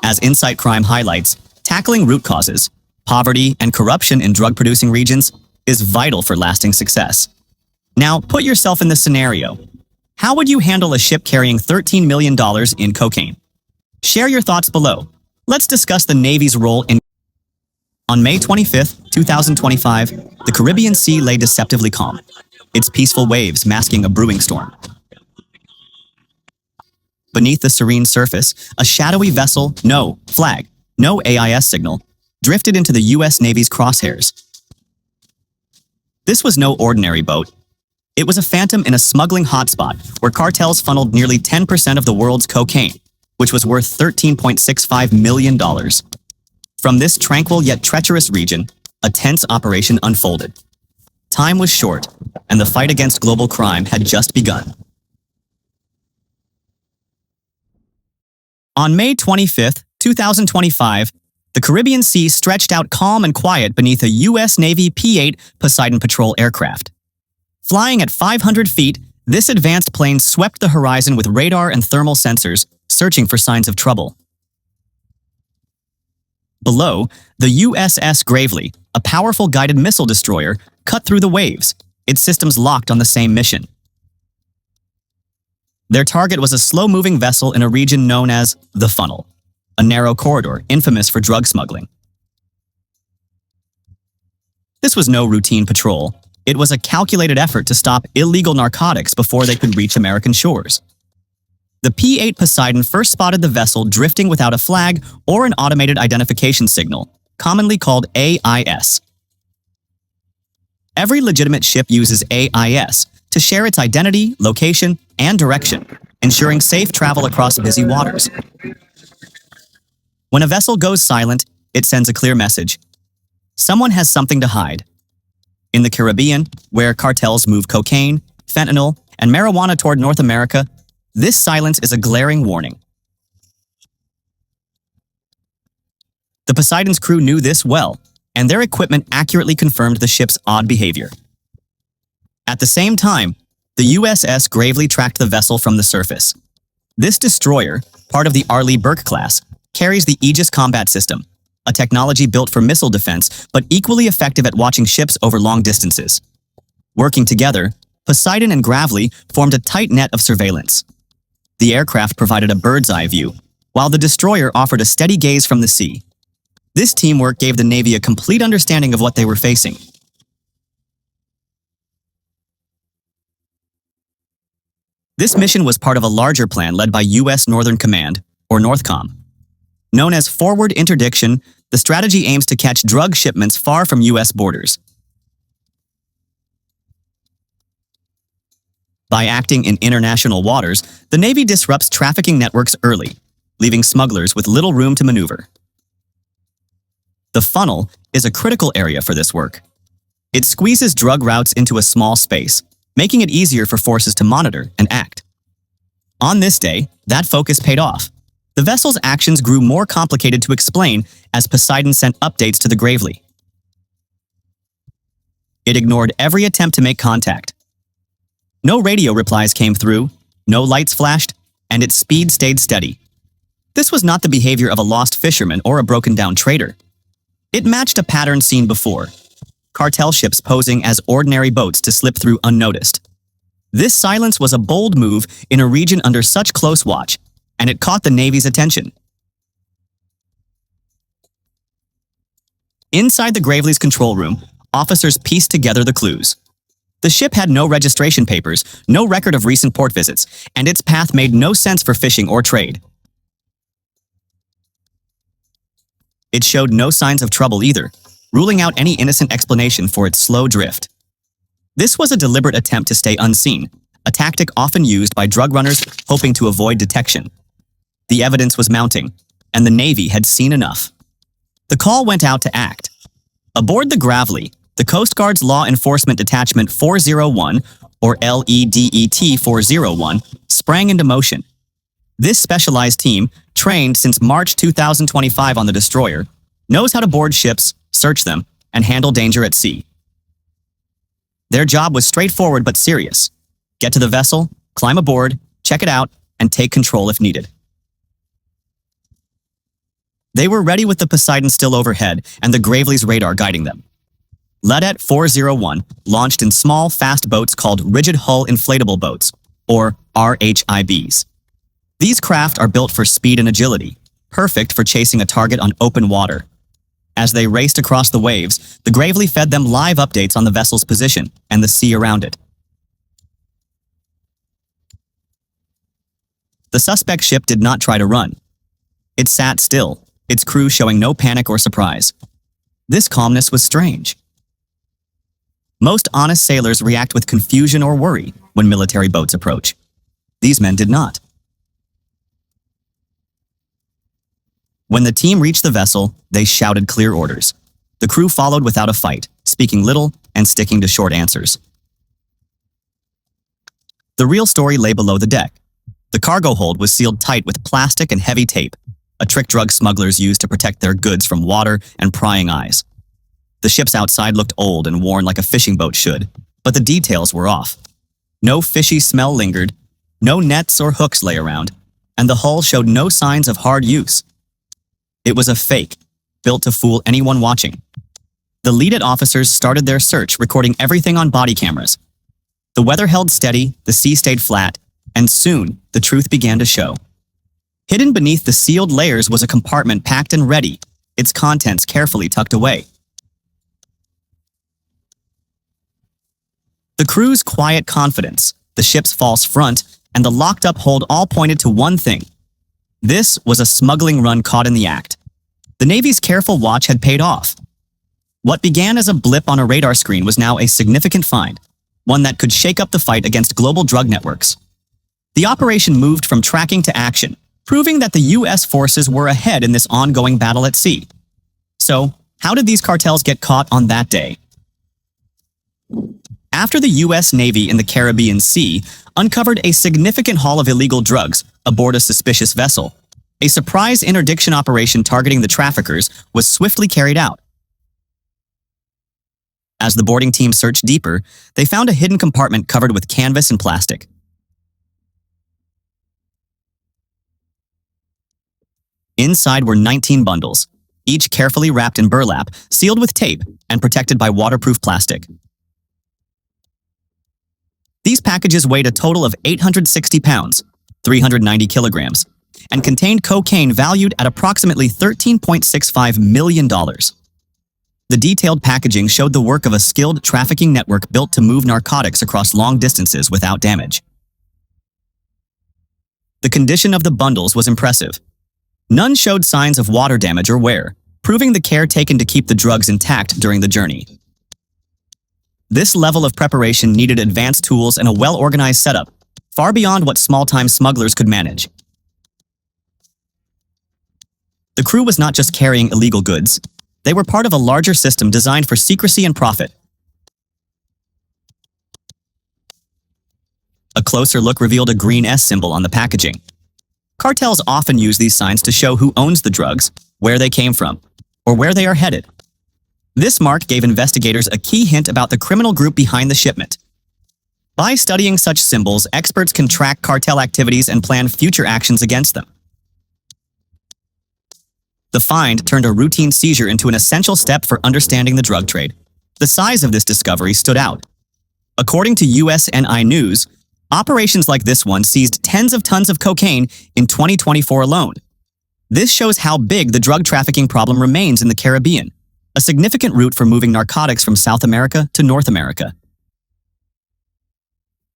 As Insight Crime highlights, tackling root causes, poverty, and corruption in drug-producing regions is vital for lasting success. Now, put yourself in this scenario. How would you handle a ship carrying $13 million in cocaine? Share your thoughts below. Let's discuss the Navy's role in... On May 25, 2025, the Caribbean Sea lay deceptively calm, its peaceful waves masking a brewing storm. Beneath the serene surface, a shadowy vessel, no flag, no AIS signal, drifted into the U.S. Navy's crosshairs. This was no ordinary boat. It was a phantom in a smuggling hotspot where cartels funneled nearly 10% of the world's cocaine, which was worth $13.65 million. From this tranquil yet treacherous region, a tense operation unfolded. Time was short, and the fight against global crime had just begun. On May 25, 2025, the Caribbean Sea stretched out calm and quiet beneath a U.S. Navy P-8 Poseidon patrol aircraft. Flying at 500 feet, this advanced plane swept the horizon with radar and thermal sensors, searching for signs of trouble. Below, the USS Gravely, a powerful guided missile destroyer, cut through the waves, its systems locked on the same mission. Their target was a slow-moving vessel in a region known as the Funnel, a narrow corridor infamous for drug smuggling. This was no routine patrol. It was a calculated effort to stop illegal narcotics before they could reach American shores. The P-8 Poseidon first spotted the vessel drifting without a flag or an automated identification signal, commonly called AIS. Every legitimate ship uses AIS to share its identity, location, and direction, ensuring safe travel across busy waters. When a vessel goes silent, it sends a clear message. Someone has something to hide. In the Caribbean, where cartels move cocaine, fentanyl, and marijuana toward North America, this silence is a glaring warning. The Poseidon's crew knew this well, and their equipment accurately confirmed the ship's odd behavior. At the same time, the USS Gravely tracked the vessel from the surface. This destroyer, part of the Arleigh Burke class, carries the Aegis combat system, a technology built for missile defense but equally effective at watching ships over long distances. Working together, Poseidon and Gravely formed a tight net of surveillance. The aircraft provided a bird's-eye view, while the destroyer offered a steady gaze from the sea. This teamwork gave the Navy a complete understanding of what they were facing. This mission was part of a larger plan led by U.S. Northern Command, or NORTHCOM. Known as Forward Interdiction, the strategy aims to catch drug shipments far from U.S. borders. By acting in international waters, the Navy disrupts trafficking networks early, leaving smugglers with little room to maneuver. The funnel is a critical area for this work. It squeezes drug routes into a small space, making it easier for forces to monitor and act. On this day, that focus paid off. The vessel's actions grew more complicated to explain as Poseidon sent updates to the Gravely. It ignored every attempt to make contact. No radio replies came through, no lights flashed, and its speed stayed steady. This was not the behavior of a lost fisherman or a broken-down trader. It matched a pattern seen before: cartel ships posing as ordinary boats to slip through unnoticed. This silence was a bold move in a region under such close watch, and it caught the Navy's attention. Inside the Gravely's control room, officers pieced together the clues. The ship had no registration papers, no record of recent port visits, and its path made no sense for fishing or trade. It showed no signs of trouble either, ruling out any innocent explanation for its slow drift. This was a deliberate attempt to stay unseen, a tactic often used by drug runners hoping to avoid detection. The evidence was mounting, and the Navy had seen enough. The call went out to act. Aboard the Gravely, the Coast Guard's Law Enforcement Detachment 401, or LEDET 401, sprang into motion. This specialized team, trained since March 2025 on the destroyer, knows how to board ships, search them, and handle danger at sea. Their job was straightforward but serious: get to the vessel, climb aboard, check it out, and take control if needed. They were ready with the Poseidon still overhead and the Gravely's radar guiding them. Ledet 401 launched in small, fast boats called rigid hull inflatable boats, or RHIBs. These craft are built for speed and agility, perfect for chasing a target on open water. As they raced across the waves, the Gravely fed them live updates on the vessel's position and the sea around it. The suspect ship did not try to run. It sat still, its crew showing no panic or surprise. This calmness was strange. Most honest sailors react with confusion or worry when military boats approach. These men did not. When the team reached the vessel, they shouted clear orders. The crew followed without a fight, speaking little and sticking to short answers. The real story lay below the deck. The cargo hold was sealed tight with plastic and heavy tape, a trick drug smugglers used to protect their goods from water and prying eyes. The ships outside looked old and worn like a fishing boat should, but the details were off. No fishy smell lingered, no nets or hooks lay around, and the hull showed no signs of hard use. It was a fake, built to fool anyone watching. The lead officers started their search, recording everything on body cameras. The weather held steady, the sea stayed flat, and soon the truth began to show. Hidden beneath the sealed layers was a compartment packed and ready, its contents carefully tucked away. The crew's quiet confidence, the ship's false front, and the locked-up hold all pointed to one thing. This was a smuggling run caught in the act. The Navy's careful watch had paid off. What began as a blip on a radar screen was now a significant find, one that could shake up the fight against global drug networks. The operation moved from tracking to action, proving that the U.S. forces were ahead in this ongoing battle at sea. So, how did these cartels get caught on that day? After the U.S. Navy in the Caribbean Sea uncovered a significant haul of illegal drugs aboard a suspicious vessel, a surprise interdiction operation targeting the traffickers was swiftly carried out. As the boarding team searched deeper, they found a hidden compartment covered with canvas and plastic. Inside were 19 bundles, each carefully wrapped in burlap, sealed with tape, and protected by waterproof plastic. These packages weighed a total of 860 pounds, 390 kilograms, and contained cocaine valued at approximately $13.65 million. The detailed packaging showed the work of a skilled trafficking network built to move narcotics across long distances without damage. The condition of the bundles was impressive. None showed signs of water damage or wear, proving the care taken to keep the drugs intact during the journey. This level of preparation needed advanced tools and a well-organized setup, far beyond what small-time smugglers could manage. The crew was not just carrying illegal goods. They were part of a larger system designed for secrecy and profit. A closer look revealed a green S symbol on the packaging. Cartels often use these signs to show who owns the drugs, where they came from, or where they are headed. This mark gave investigators a key hint about the criminal group behind the shipment. By studying such symbols, experts can track cartel activities and plan future actions against them. The find turned a routine seizure into an essential step for understanding the drug trade. The size of this discovery stood out. According to USNI News, operations like this one seized tens of tons of cocaine in 2024 alone. This shows how big the drug trafficking problem remains in the Caribbean, a significant route for moving narcotics from South America to North America.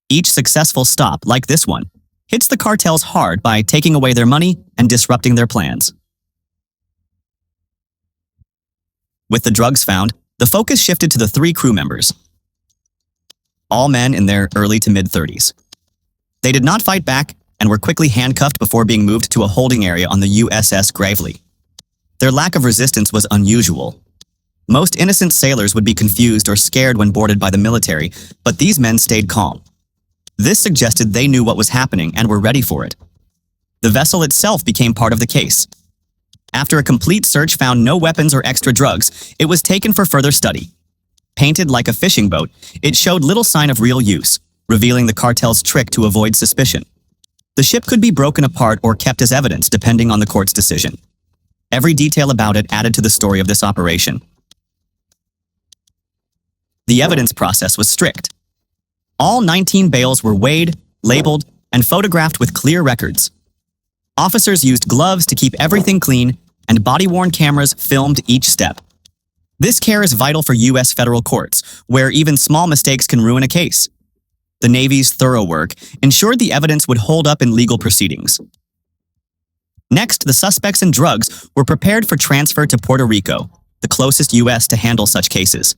Each successful stop, like this one, hits the cartels hard by taking away their money and disrupting their plans. With the drugs found, the focus shifted to the 3 crew members, all men in their early to mid-30s. They did not fight back and were quickly handcuffed before being moved to a holding area on the USS Gravely. Their lack of resistance was unusual. Most innocent sailors would be confused or scared when boarded by the military, but these men stayed calm. This suggested they knew what was happening and were ready for it. The vessel itself became part of the case. After a complete search found no weapons or extra drugs, it was taken for further study. Painted like a fishing boat, it showed little sign of real use, revealing the cartel's trick to avoid suspicion. The ship could be broken apart or kept as evidence depending on the court's decision. Every detail about it added to the story of this operation. The evidence process was strict. All 19 bales were weighed, labeled, and photographed with clear records. Officers used gloves to keep everything clean, and body-worn cameras filmed each step. This care is vital for U.S. federal courts, where even small mistakes can ruin a case. The Navy's thorough work ensured the evidence would hold up in legal proceedings. Next, the suspects and drugs were prepared for transfer to Puerto Rico, the closest U.S. to handle such cases.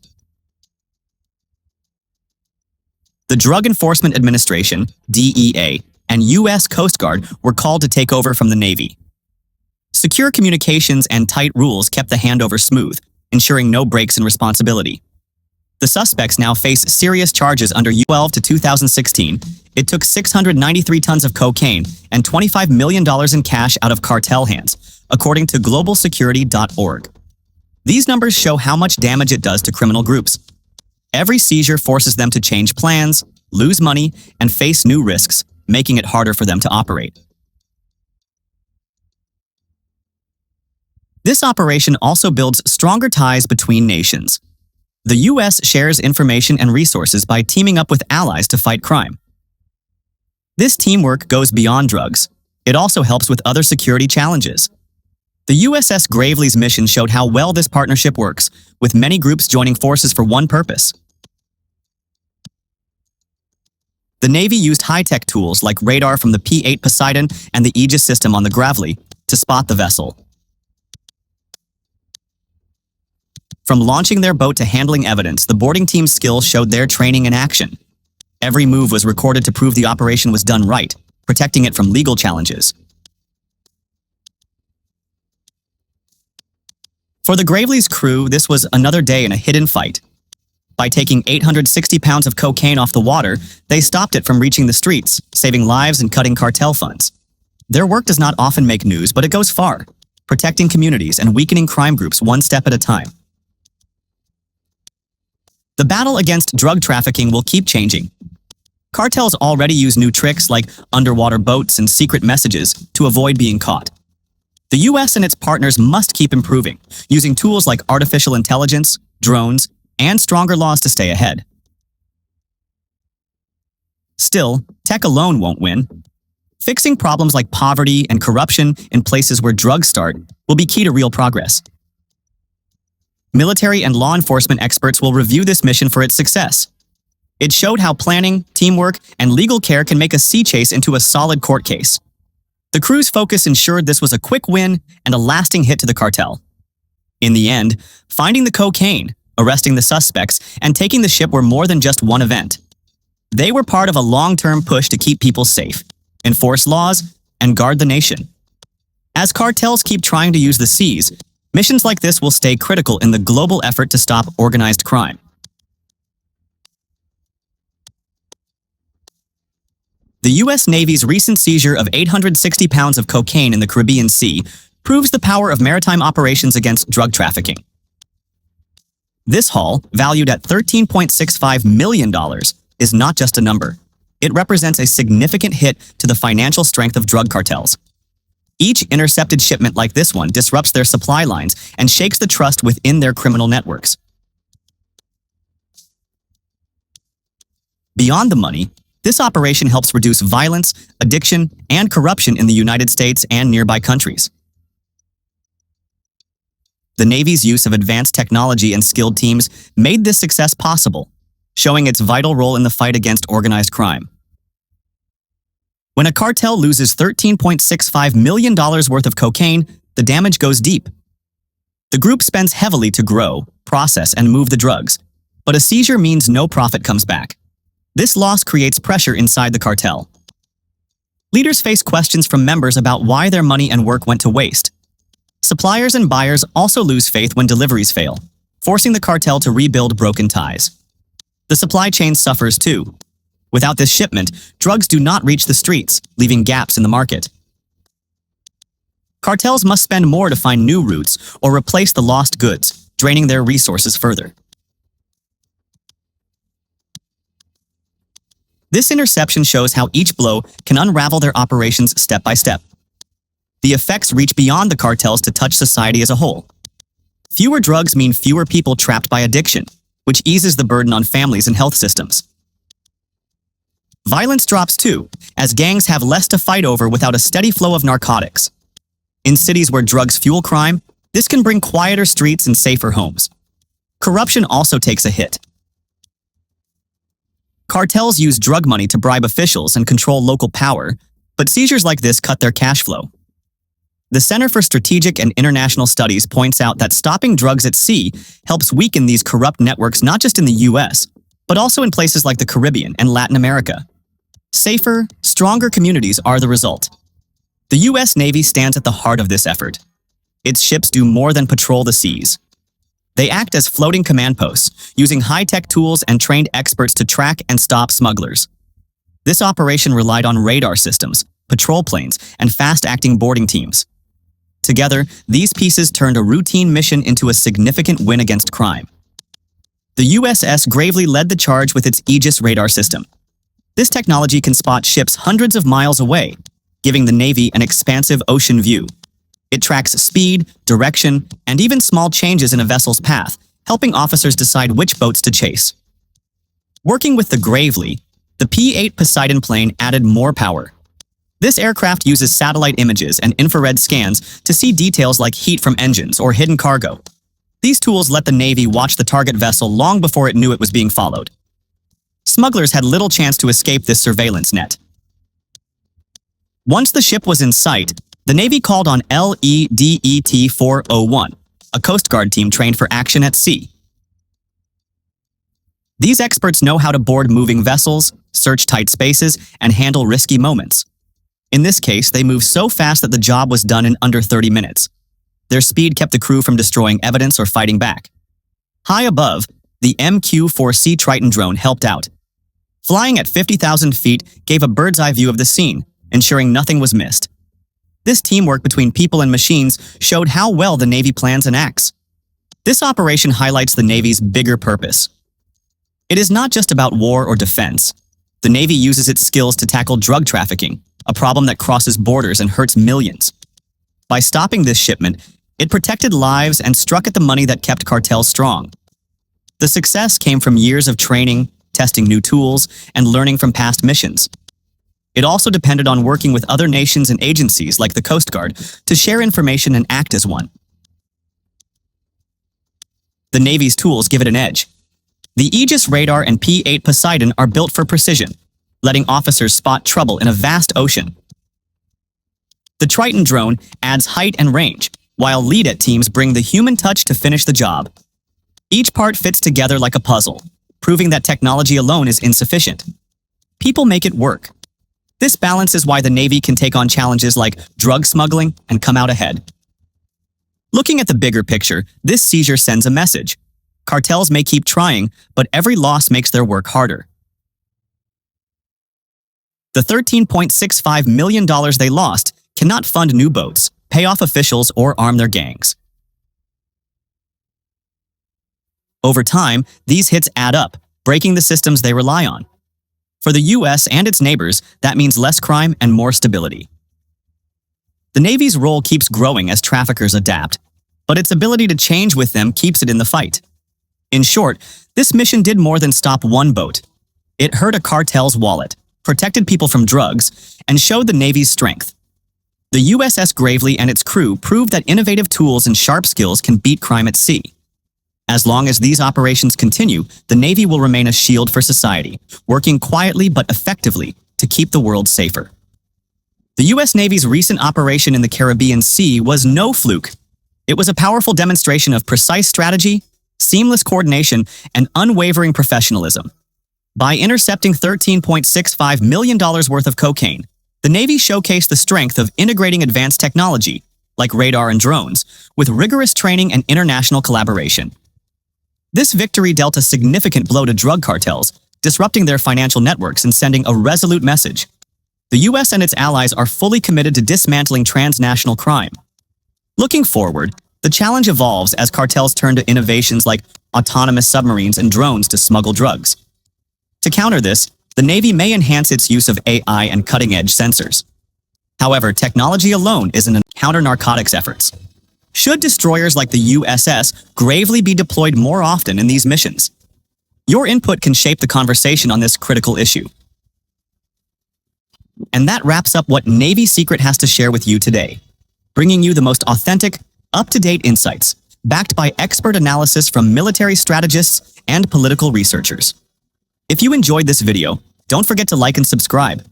The Drug Enforcement Administration, DEA, and U.S. Coast Guard were called to take over from the Navy. Secure communications and tight rules kept the handover smooth, ensuring no breaks in responsibility. The suspects now face serious charges under U.S. to 2016. It took 693 tons of cocaine and $25 million in cash out of cartel hands, according to globalsecurity.org. These numbers show how much damage it does to criminal groups. Every seizure forces them to change plans, lose money, and face new risks, making it harder for them to operate. This operation also builds stronger ties between nations. The U.S. shares information and resources by teaming up with allies to fight crime. This teamwork goes beyond drugs. It also helps with other security challenges. The USS Gravely's mission showed how well this partnership works, with many groups joining forces for one purpose. The Navy used high-tech tools like radar from the P-8 Poseidon and the Aegis system on the Gravely to spot the vessel. From launching their boat to handling evidence, the boarding team's skills showed their training in action. Every move was recorded to prove the operation was done right, protecting it from legal challenges. For the Gravely's crew, this was another day in a hidden fight. By taking 860 pounds of cocaine off the water, they stopped it from reaching the streets, saving lives and cutting cartel funds. Their work does not often make news, but it goes far, protecting communities and weakening crime groups one step at a time. The battle against drug trafficking will keep changing. Cartels already use new tricks like underwater boats and secret messages to avoid being caught. The U.S. and its partners must keep improving, using tools like artificial intelligence, drones, and stronger laws to stay ahead. Still, tech alone won't win. Fixing problems like poverty and corruption in places where drugs start will be key to real progress. Military and law enforcement experts will review this mission for its success. It showed how planning, teamwork, and legal care can make a sea chase into a solid court case. The crew's focus ensured this was a quick win and a lasting hit to the cartel. In the end, finding the cocaine, arresting the suspects, and taking the ship were more than just one event. They were part of a long-term push to keep people safe, enforce laws, and guard the nation. As cartels keep trying to use the seas, missions like this will stay critical in the global effort to stop organized crime. The U.S. Navy's recent seizure of 860 pounds of cocaine in the Caribbean Sea proves the power of maritime operations against drug trafficking. This haul, valued at $13.65 million, is not just a number. It represents a significant hit to the financial strength of drug cartels. Each intercepted shipment like this one disrupts their supply lines and shakes the trust within their criminal networks. Beyond the money, this operation helps reduce violence, addiction, and corruption in the United States and nearby countries. The Navy's use of advanced technology and skilled teams made this success possible, showing its vital role in the fight against organized crime. When a cartel loses $13.65 million worth of cocaine, the damage goes deep. The group spends heavily to grow, process, and move the drugs, but a seizure means no profit comes back. This loss creates pressure inside the cartel. Leaders face questions from members about why their money and work went to waste. Suppliers and buyers also lose faith when deliveries fail, forcing the cartel to rebuild broken ties. The supply chain suffers too. Without this shipment, drugs do not reach the streets, leaving gaps in the market. Cartels must spend more to find new routes or replace the lost goods, draining their resources further. This interception shows how each blow can unravel their operations step by step. The effects reach beyond the cartels to touch society as a whole. Fewer drugs mean fewer people trapped by addiction, which eases the burden on families and health systems. Violence drops too, as gangs have less to fight over without a steady flow of narcotics. In cities where drugs fuel crime, this can bring quieter streets and safer homes. Corruption also takes a hit. Cartels use drug money to bribe officials and control local power, but seizures like this cut their cash flow. The Center for Strategic and International Studies points out that stopping drugs at sea helps weaken these corrupt networks not just in the US, but also in places like the Caribbean and Latin America. Safer, stronger communities are the result. The US Navy stands at the heart of this effort. Its ships do more than patrol the seas. They act as floating command posts, using high-tech tools and trained experts to track and stop smugglers. This operation relied on radar systems, patrol planes, and fast-acting boarding teams. Together, these pieces turned a routine mission into a significant win against crime. The USS Gravely led the charge with its Aegis radar system. This technology can spot ships hundreds of miles away, giving the Navy an expansive ocean view. It tracks speed, direction, and even small changes in a vessel's path, helping officers decide which boats to chase. Working with the Gravely, the P-8 Poseidon plane added more power. This aircraft uses satellite images and infrared scans to see details like heat from engines or hidden cargo. These tools let the Navy watch the target vessel long before it knew it was being followed. Smugglers had little chance to escape this surveillance net. Once the ship was in sight, the Navy called on LEDET 401, a Coast Guard team trained for action at sea. These experts know how to board moving vessels, search tight spaces, and handle risky moments. In this case, they moved so fast that the job was done in under 30 minutes. Their speed kept the crew from destroying evidence or fighting back. High above, the MQ-4C Triton drone helped out. Flying at 50,000 feet gave a bird's-eye view of the scene, ensuring nothing was missed. This teamwork between people and machines showed how well the Navy plans and acts. This operation highlights the Navy's bigger purpose. It is not just about war or defense. The Navy uses its skills to tackle drug trafficking, a problem that crosses borders and hurts millions. By stopping this shipment, it protected lives and struck at the money that kept cartels strong. The success came from years of training, testing new tools, and learning from past missions. It also depended on working with other nations and agencies like the Coast Guard to share information and act as one. The Navy's tools give it an edge. The Aegis radar and P-8 Poseidon are built for precision, letting officers spot trouble in a vast ocean. The Triton drone adds height and range, while lead-at teams bring the human touch to finish the job. Each part fits together like a puzzle, proving that technology alone is insufficient. People make it work. This balance is why the Navy can take on challenges like drug smuggling and come out ahead. Looking at the bigger picture, this seizure sends a message. Cartels may keep trying, but every loss makes their work harder. The $13.65 million they lost cannot fund new boats, pay off officials, or arm their gangs. Over time, these hits add up, breaking the systems they rely on. For the US and its neighbors, that means less crime and more stability. The Navy's role keeps growing as traffickers adapt, but its ability to change with them keeps it in the fight. In short, this mission did more than stop one boat. It hurt a cartel's wallet, protected people from drugs, and showed the Navy's strength. The USS Gravely and its crew proved that innovative tools and sharp skills can beat crime at sea. As long as these operations continue, the Navy will remain a shield for society, working quietly but effectively to keep the world safer. The U.S. Navy's recent operation in the Caribbean Sea was no fluke. It was a powerful demonstration of precise strategy, seamless coordination, and unwavering professionalism. By intercepting $13.65 million worth of cocaine, the Navy showcased the strength of integrating advanced technology, like radar and drones, with rigorous training and international collaboration. This victory dealt a significant blow to drug cartels, disrupting their financial networks and sending a resolute message. The U.S. and its allies are fully committed to dismantling transnational crime. Looking forward, the challenge evolves as cartels turn to innovations like autonomous submarines and drones to smuggle drugs. To counter this, the Navy may enhance its use of AI and cutting-edge sensors. However, technology alone isn't enough to counter narcotics efforts. Should destroyers like the USS Gravely be deployed more often in these missions? Your input can shape the conversation on this critical issue. And that wraps up what Navy Secret has to share with you today, bringing you the most authentic, up-to-date insights, backed by expert analysis from military strategists and political researchers. If you enjoyed this video, don't forget to like and subscribe.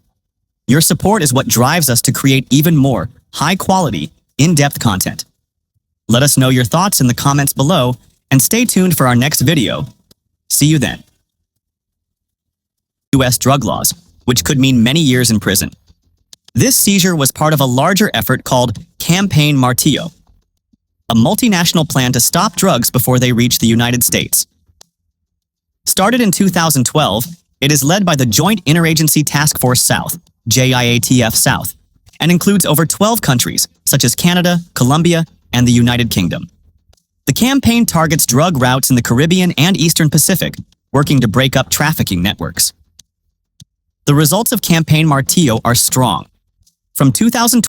Your support is what drives us to create even more high-quality, in-depth content. Let us know your thoughts in the comments below, and stay tuned for our next video. See you then. U.S. drug laws, which could mean many years in prison. This seizure was part of a larger effort called Campaign Martillo, a multinational plan to stop drugs before they reach the United States. Started in 2012, it is led by the Joint Interagency Task Force South, JIATF South, and includes over 12 countries, such as Canada, Colombia, and the United Kingdom. The campaign targets drug routes in the Caribbean and Eastern Pacific, working to break up trafficking networks. The results of Campaign Martillo are strong. From 2012